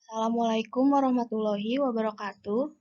Assalamualaikum warahmatullahi wabarakatuh.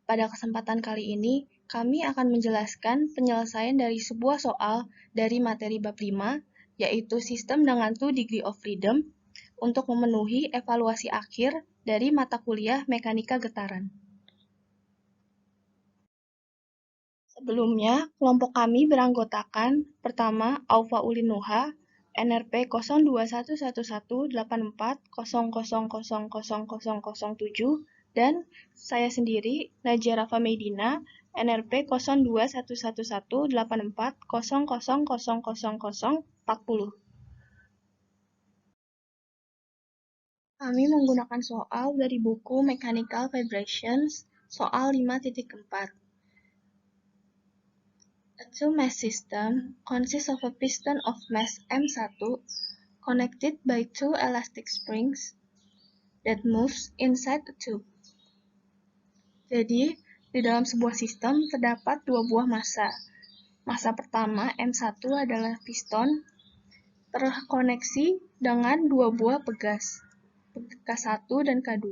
Pada kesempatan kali ini, kami akan menjelaskan penyelesaian dari sebuah soal dari materi bab 5, yaitu sistem dengan 2 degree of freedom, untuk memenuhi evaluasi akhir dari mata kuliah mekanika getaran. Sebelumnya, kelompok kami beranggotakan pertama Aufa Ulinuha, NRP 021184000007, dan saya sendiri, Najia Rafa Medina, NRP 021184000040. Kami menggunakan soal dari buku Mechanical Vibrations, soal 5.4. A two-mass system consists of a piston of mass M1 connected by two elastic springs that moves inside the tube. Jadi, di dalam sebuah sistem terdapat dua buah massa. Massa pertama, M1, adalah piston terkoneksi dengan dua buah pegas, K1 dan K2,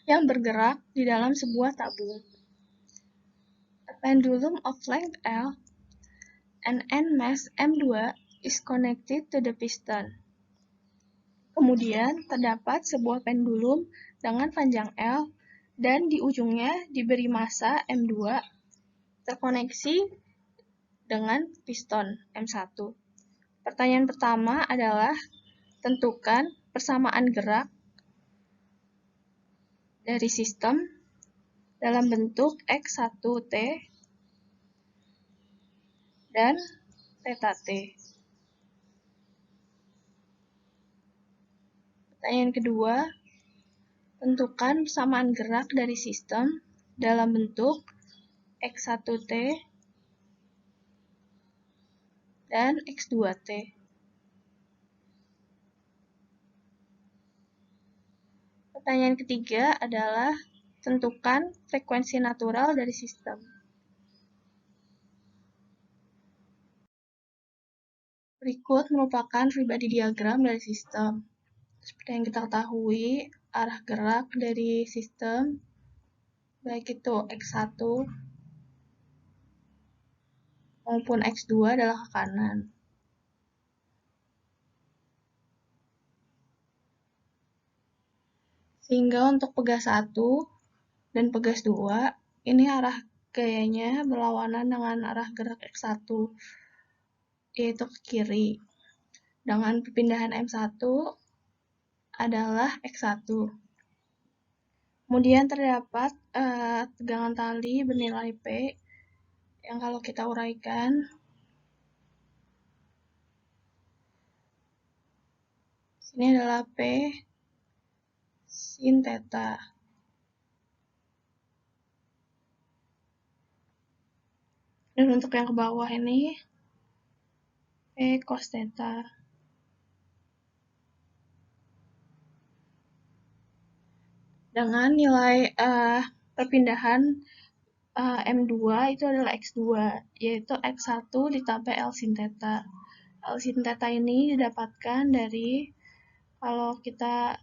yang bergerak di dalam sebuah tabung. A pendulum of length L and N mass M2 is connected to the piston. Kemudian, terdapat sebuah pendulum dengan panjang L dan di ujungnya diberi massa M2 terkoneksi dengan piston M1. Pertanyaan pertama adalah tentukan persamaan gerak dari sistem dalam bentuk X1T dan θT. Pertanyaan kedua, tentukan persamaan gerak dari sistem dalam bentuk X1T dan X2T. Pertanyaan ketiga adalah tentukan frekuensi natural dari sistem. Berikut merupakan free-body diagram dari sistem. Seperti yang kita ketahui, arah gerak dari sistem, baik itu X1 maupun X2 adalah ke kanan. Sehingga untuk pegas 1 dan pegas 2, ini arah gayanya berlawanan dengan arah gerak X1, yaitu ke kiri. Dengan perpindahan M1 adalah X1. Kemudian terdapat tegangan tali bernilai P, yang kalau kita uraikan, ini adalah P sin theta. Dan untuk yang ke bawah ini, P cos theta. Dengan nilai perpindahan M2 itu adalah X2, yaitu X1 ditambah L sin theta. L sin theta ini didapatkan dari, kalau kita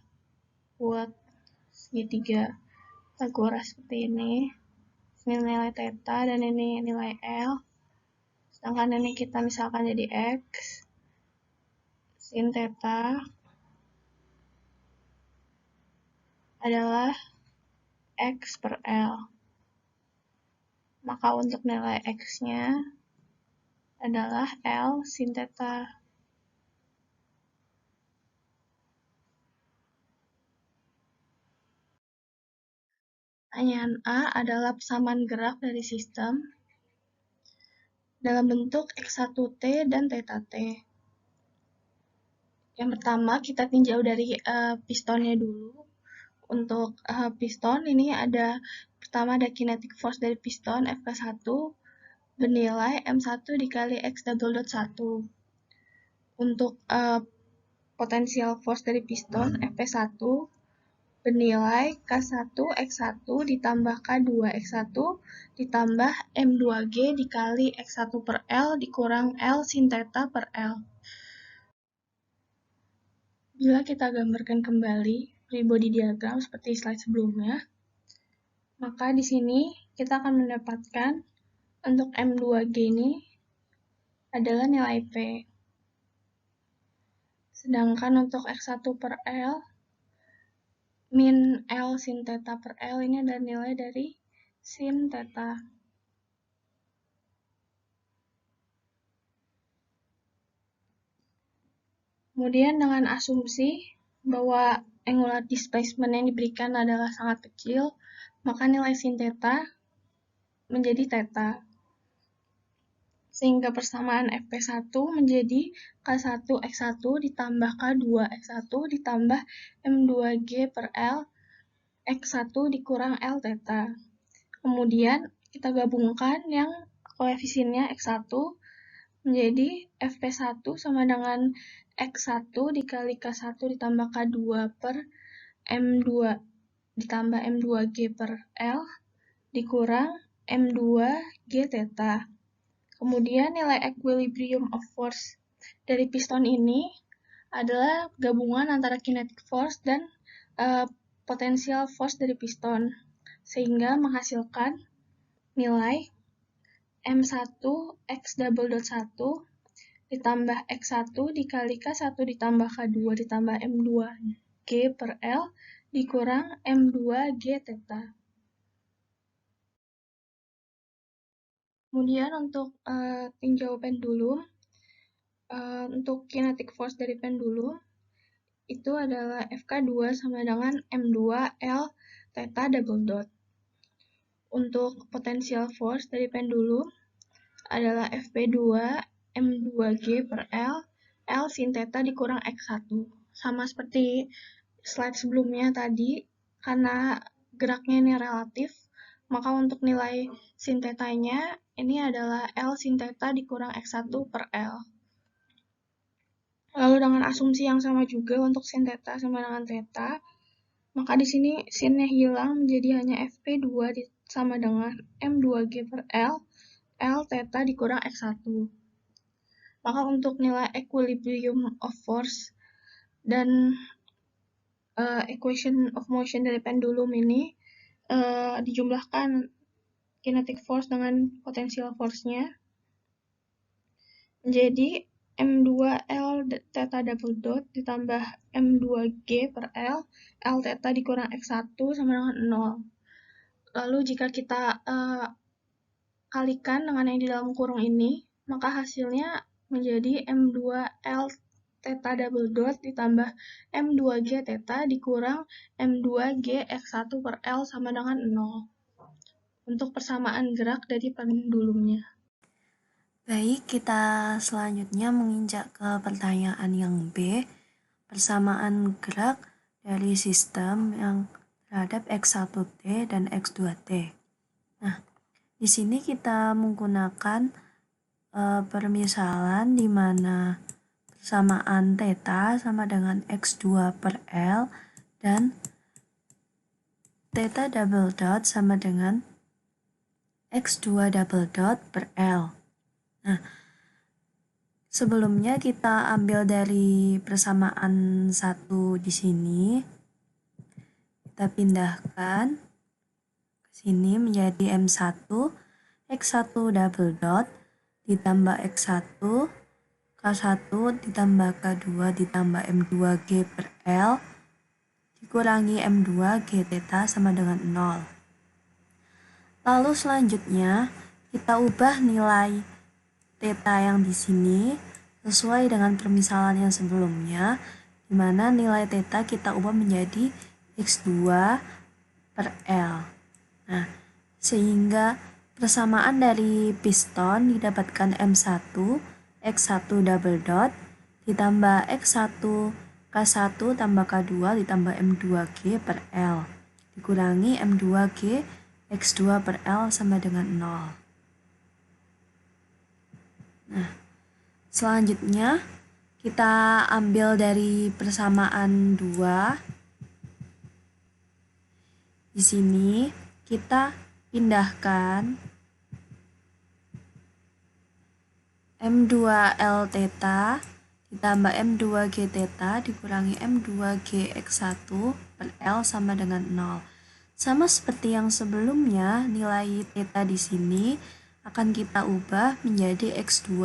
buat segitiga Pythagoras seperti ini, ini nilai theta dan ini nilai L, sedangkan ini kita misalkan jadi X sin theta adalah X per L. Maka untuk nilai X-nya adalah L sin theta. Pertanyaan A adalah persamaan gerak dari sistem dalam bentuk X1T dan θT. Yang pertama, kita tinjau dari pistonnya dulu. Untuk piston ini pertama ada kinetic force dari piston Fk1 bernilai M1 dikali X double dot 1. Untuk potential force dari piston Fp1 bernilai K1 X1 ditambah K2 X1 ditambah M2G dikali X1 per L dikurang L sin theta per L. Bila kita gambarkan kembali, free body diagram seperti slide sebelumnya, maka di sini kita akan mendapatkan untuk M2G ini adalah nilai P. Sedangkan untuk X1 per L, min L sin theta per L ini adalah nilai dari sin theta. Kemudian dengan asumsi bahwa angular displacement yang diberikan adalah sangat kecil, maka nilai sin theta menjadi theta. Sehingga persamaan Fp1 menjadi K1 X1 ditambah K2 X1 ditambah M2G per L X1 dikurang L theta. Kemudian kita gabungkan yang koefisiennya X1 menjadi Fp1 sama dengan X1 dikali K1 ditambah K2 per M2 ditambah M2G per L dikurang M2G theta. Kemudian nilai equilibrium of force dari piston ini adalah gabungan antara kinetic force dan potential force dari piston, sehingga menghasilkan nilai M1 X double dot 1 ditambah X1 dikali K1 ditambah K2 ditambah M2G per L dikurang M2G theta. Kemudian untuk tinjau pendulum, untuk kinetic force dari pendulum, itu adalah FK2 sama dengan M2L theta double dot. Untuk potential force dari pendulum adalah Fp2 M2G per L, L sin theta dikurang X1. Sama seperti slide sebelumnya tadi, karena geraknya ini relatif, maka untuk nilai sin theta-nya ini adalah L sin theta dikurang X1 per L. Lalu dengan asumsi yang sama juga untuk sin theta sama dengan theta, maka di sini sinnya hilang menjadi hanya Fp2 sama dengan M2G per L, L theta dikurang X1. Maka untuk nilai equilibrium of force dan equation of motion dari pendulum ini dijumlahkan kinetic force dengan potential force-nya menjadi M2L theta double dot ditambah M2G per L, L theta dikurang X1 sama dengan 0. Lalu jika kita kalikan dengan yang di dalam kurung ini, maka hasilnya menjadi M2L theta double dot ditambah M2G theta dikurang M2G X1 per L sama dengan 0. Untuk persamaan gerak dari pendulumnya. Baik, kita selanjutnya menginjak ke pertanyaan yang B, persamaan gerak dari sistem yang terhadap X1T dan X2T. Nah, di sini kita menggunakan permisalan di mana persamaan theta sama dengan X2 per L dan theta double dot sama dengan X2 double dot per L. Nah, sebelumnya kita ambil dari persamaan 1 di sini. Kita pindahkan ke sini menjadi M1 X1 double dot ditambah X1 K1 ditambah K2 ditambah M2G per L dikurangi M2G theta sama dengan 0. Lalu selanjutnya kita ubah nilai theta yang di sini sesuai dengan permisalan yang sebelumnya, di mana nilai theta kita ubah menjadi X2 per L. Nah, sehingga persamaan dari piston didapatkan M1 X1 double dot ditambah X1 K1 tambah K2 ditambah M2G per L dikurangi M2G X2 per L sama dengan 0. Nah, selanjutnya kita ambil dari persamaan 2. Di sini kita pindahkan M2L theta ditambah M2G theta dikurangi M2G X1 per L sama dengan 0. Sama seperti yang sebelumnya, nilai theta di sini akan kita ubah menjadi X2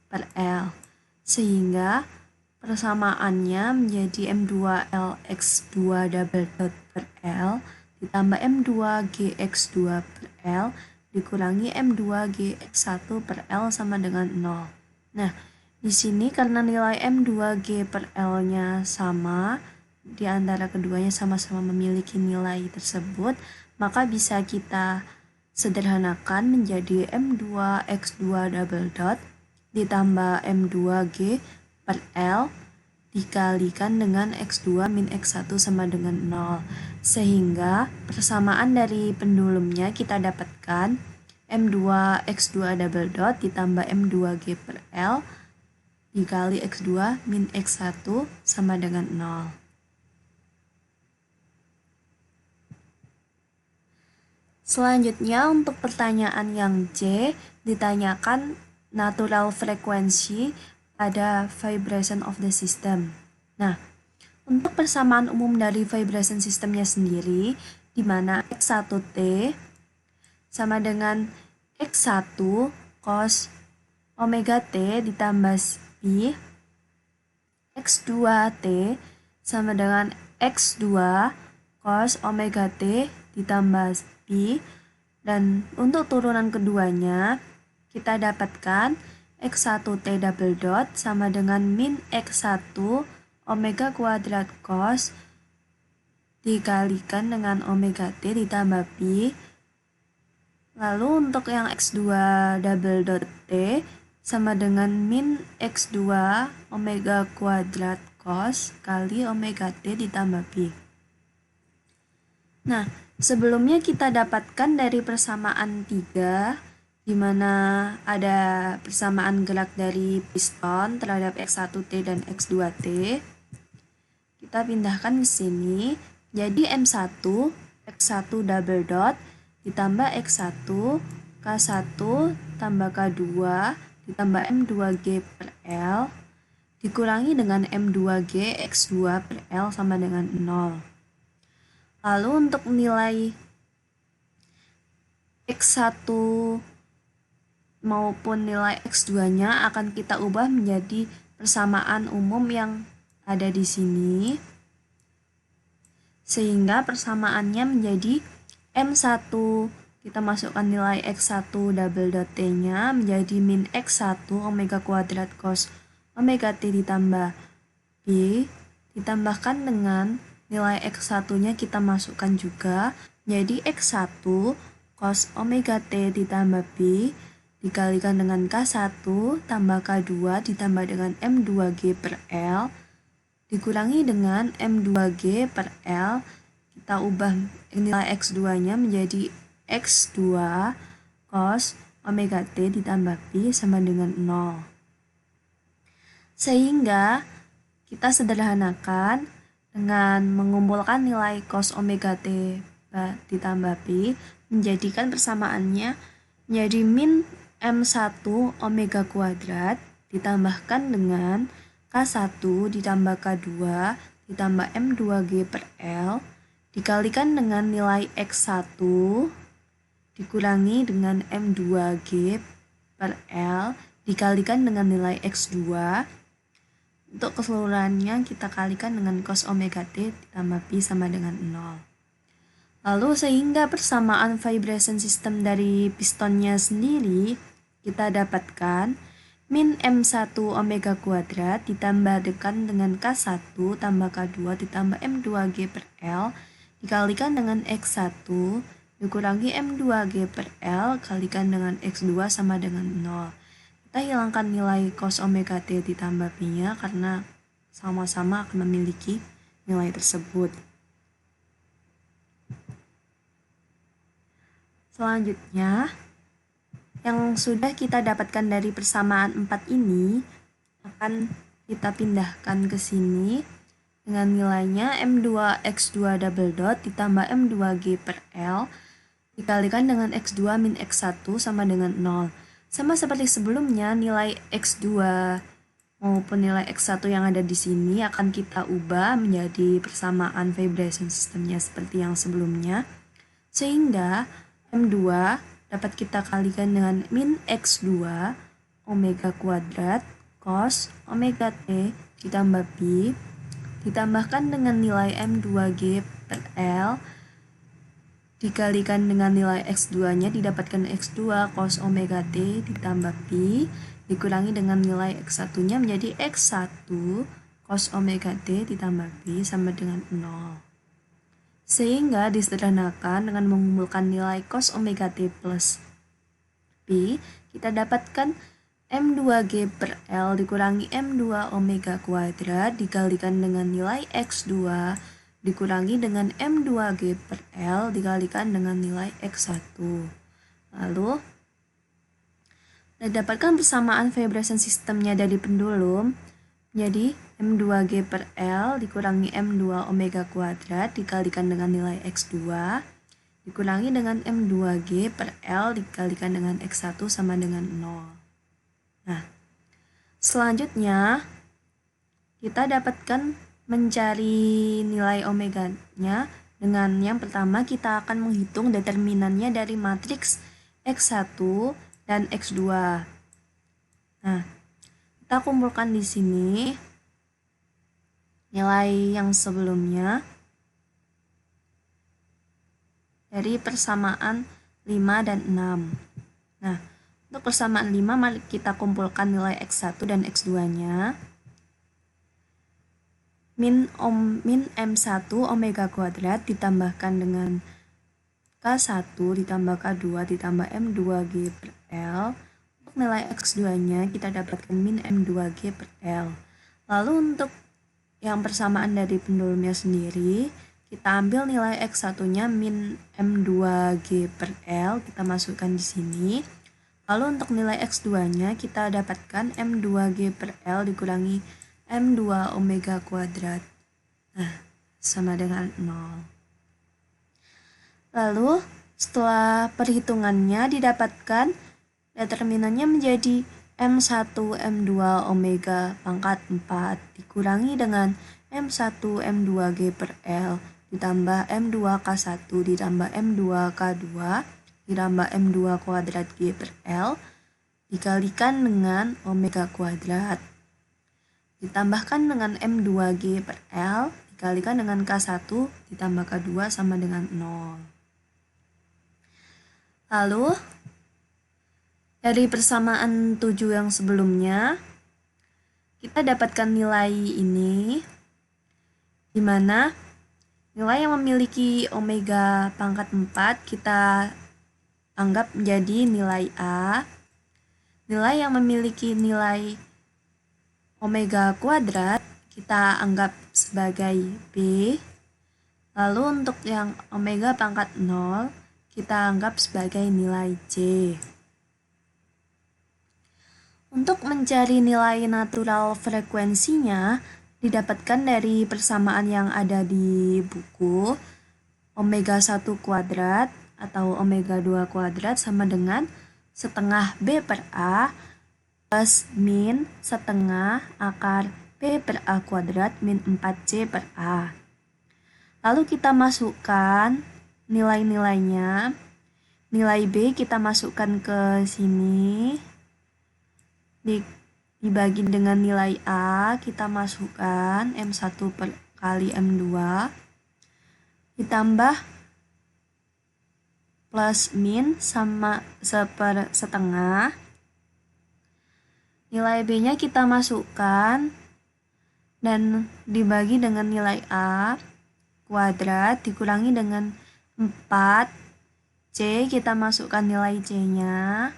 per L. Sehingga persamaannya menjadi M2L X2 double dot per L ditambah M2G X2 per L dikurangi M2G X1 per L sama dengan 0. Nah, di sini karena nilai M2G per L-nya sama, di antara keduanya sama-sama memiliki nilai tersebut, maka bisa kita sederhanakan menjadi M2X2 double dot ditambah M2G per L dikalikan dengan X2 min X1 sama dengan 0. Sehingga persamaan dari pendulumnya kita dapatkan M2X2 double dot ditambah M2G per L dikali X2 min X1 sama dengan 0. Selanjutnya untuk pertanyaan yang C ditanyakan natural frequency pada vibration of the system. Nah, untuk persamaan umum dari vibration systemnya sendiri, di mana X1T sama dengan X1 cos omega T ditambah pi, X2T sama dengan X2 cos omega T ditambah pi, dan untuk turunan keduanya kita dapatkan X1T double dot sama dengan min X1 omega kuadrat cos dikalikan dengan omega T ditambah pi. Lalu untuk yang X2 double dot T sama dengan min X2 omega kuadrat cos kali omega T ditambah pi. Nah, sebelumnya kita dapatkan dari persamaan 3, di mana ada persamaan gerak dari piston terhadap X1T dan X2T. Kita pindahkan ke sini, jadi M1 X1 double dot ditambah X1 K1 tambah K2 ditambah M2G per L dikurangi dengan M2G X2 per L sama dengan 0. Lalu untuk nilai X1 maupun nilai X2-nya akan kita ubah menjadi persamaan umum yang ada di sini. Sehingga persamaannya menjadi M1, kita masukkan nilai X1 double dot T-nya menjadi min X1 omega kuadrat cos omega T ditambah pi, ditambahkan dengan nilai X1-nya kita masukkan juga, jadi X1 cos omega T ditambah pi dikalikan dengan K1 tambah K2 ditambah dengan M2G per L dikurangi dengan M2G per L. Kita ubah nilai X2-nya menjadi X2 cos omega T ditambah pi sama dengan 0. Sehingga kita sederhanakan dengan mengumpulkan nilai cos omega T ditambah pi, menjadikan persamaannya menjadi min M1 omega kuadrat ditambahkan dengan K1 ditambah K2 ditambah M2G per L dikalikan dengan nilai X1 dikurangi dengan M2G per L dikalikan dengan nilai X2. Untuk keseluruhannya kita kalikan dengan cos omega T ditambah pi sama dengan 0. Lalu sehingga persamaan vibration system dari pistonnya sendiri kita dapatkan min M1 omega kuadrat ditambahkan dengan K1 tambah K2 ditambah M2G per L dikalikan dengan X1 dikurangi M2G per L kalikan dengan X2 sama dengan 0. Kita hilangkan nilai cos omega T ditambah pi-nya karena sama-sama akan memiliki nilai tersebut. Selanjutnya, yang sudah kita dapatkan dari persamaan 4 ini akan kita pindahkan ke sini dengan nilainya M2X2 double dot ditambah M2G per L dikalikan dengan X2 min X1 sama dengan 0. Sama seperti sebelumnya, nilai X2 maupun nilai X1 yang ada di sini akan kita ubah menjadi persamaan vibration systemnya seperti yang sebelumnya. Sehingga M2 dapat kita kalikan dengan min X2 omega kuadrat cos omega T ditambah B ditambahkan dengan nilai M2G per L dikalikan dengan nilai X2-nya didapatkan X2 cos omega T ditambah B dikurangi dengan nilai X1-nya menjadi X1 cos omega T ditambah B sama dengan 0. Sehingga disederhanakan dengan mengumpulkan nilai cos omega T plus B, kita dapatkan M2G per L dikurangi M2 omega kuadrat dikalikan dengan nilai X2 dikurangi dengan M2G per L dikalikan dengan nilai X1. Lalu, dapatkan persamaan vibration systemnya dari pendulum, jadi M2G per L dikurangi M2 omega kuadrat dikalikan dengan nilai X2 dikurangi dengan M2G per L dikalikan dengan X1 sama dengan 0. Nah, selanjutnya kita dapatkan mencari nilai omega-nya dengan yang pertama kita akan menghitung determinannya dari matriks X1 dan X2. Nah, kita kumpulkan di sini nilai yang sebelumnya dari persamaan 5 dan 6. Nah, untuk persamaan 5 mari kita kumpulkan nilai X1 dan X2-nya. Min M1 omega kuadrat ditambahkan dengan K1 ditambah K2 ditambah M2G per L. Untuk nilai X2-nya kita dapatkan min M2G per L. Lalu untuk yang persamaan dari pendulumnya sendiri, kita ambil nilai X1-nya min M2G per L, kita masukkan di sini. Lalu untuk nilai X2-nya kita dapatkan M2G per L dikurangi M2 omega kuadrat. Nah, sama dengan 0. Lalu, setelah perhitungannya didapatkan determinannya menjadi M1 M2 omega pangkat 4 dikurangi dengan M1 M2G per L ditambah M2 K1 ditambah M2 K2 ditambah M2 kuadrat G per L dikalikan dengan omega kuadrat ditambahkan dengan M2G per L dikalikan dengan K1 ditambah K2 sama dengan 0. Lalu, dari persamaan 7 yang sebelumnya, kita dapatkan nilai ini, di mana nilai yang memiliki omega pangkat 4 kita anggap menjadi nilai A, nilai yang memiliki nilai omega kuadrat kita anggap sebagai B, lalu untuk yang omega pangkat 0 kita anggap sebagai nilai J. Untuk mencari nilai natural frekuensinya didapatkan dari persamaan yang ada di buku, omega 1 kuadrat atau omega 2 kuadrat sama dengan setengah B per A plus min setengah akar B per A kuadrat min 4C per A. Lalu kita masukkan nilai-nilainya. Nilai B kita masukkan ke sini. Dibagi dengan nilai A, kita masukkan M1 per kali M2. Ditambah plus min sama setengah. Nilai B-nya kita masukkan dan dibagi dengan nilai A kuadrat dikurangi dengan 4 C, kita masukkan nilai C-nya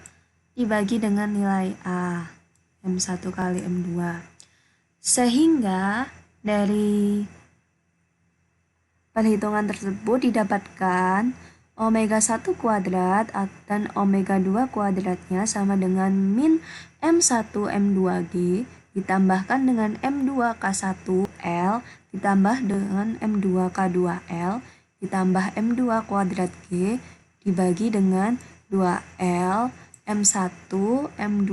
dibagi dengan nilai A M1 kali M2. Sehingga dari perhitungan tersebut didapatkan omega 1 kuadrat dan omega 2 kuadratnya sama dengan min M1 M2G ditambahkan dengan M2 K1 L ditambah dengan M2 K2 L ditambah M2 kuadrat G dibagi dengan 2L M1 M2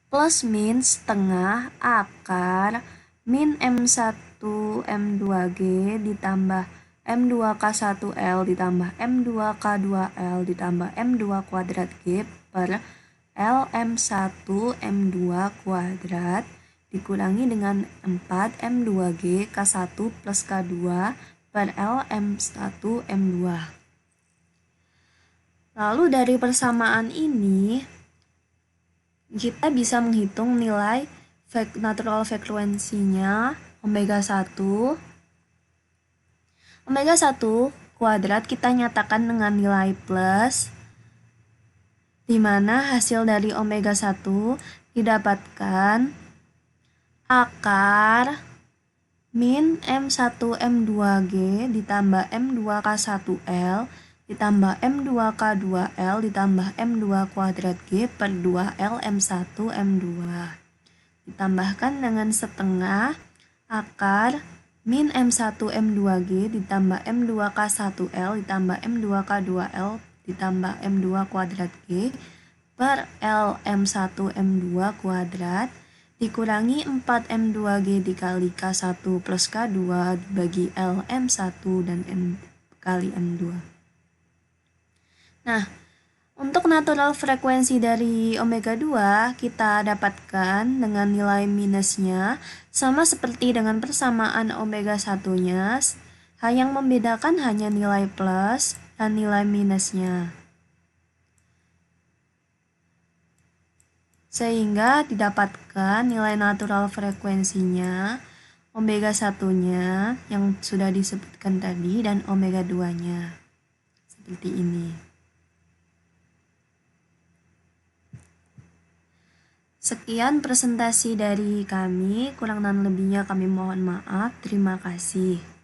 plus min setengah akar min M1 M2G ditambah M2K1L ditambah M2K2L ditambah M2 kuadrat G per L M1 M2 kuadrat dikurangi dengan 4 M2G K1 plus K2 per L M1 M2. Lalu dari persamaan ini, kita bisa menghitung nilai natural frekuensinya omega 1. Omega 1 kuadrat kita nyatakan dengan nilai plus, di mana hasil dari omega 1 didapatkan akar min M1 M2G ditambah M2K1L ditambah M2K2L ditambah M2 kuadrat G per 2L M1 M2. Ditambahkan dengan setengah akar min M1 M2G ditambah M2K1L ditambah M2K2L ditambah M2 kuadrat G per L M1 M2 kuadrat dikurangi 4 M2G dikali K1 plus K2 dibagi L M1 dan M kali M2. Nah, untuk natural frekuensi dari omega 2 kita dapatkan dengan nilai minusnya sama seperti dengan persamaan omega 1-nya, yang membedakan hanya nilai plus dan nilai minusnya. Sehingga didapatkan nilai natural frekuensinya omega 1-nya yang sudah disebutkan tadi dan omega 2-nya. Seperti ini. Sekian presentasi dari kami, kurang dan lebihnya kami mohon maaf. Terima kasih.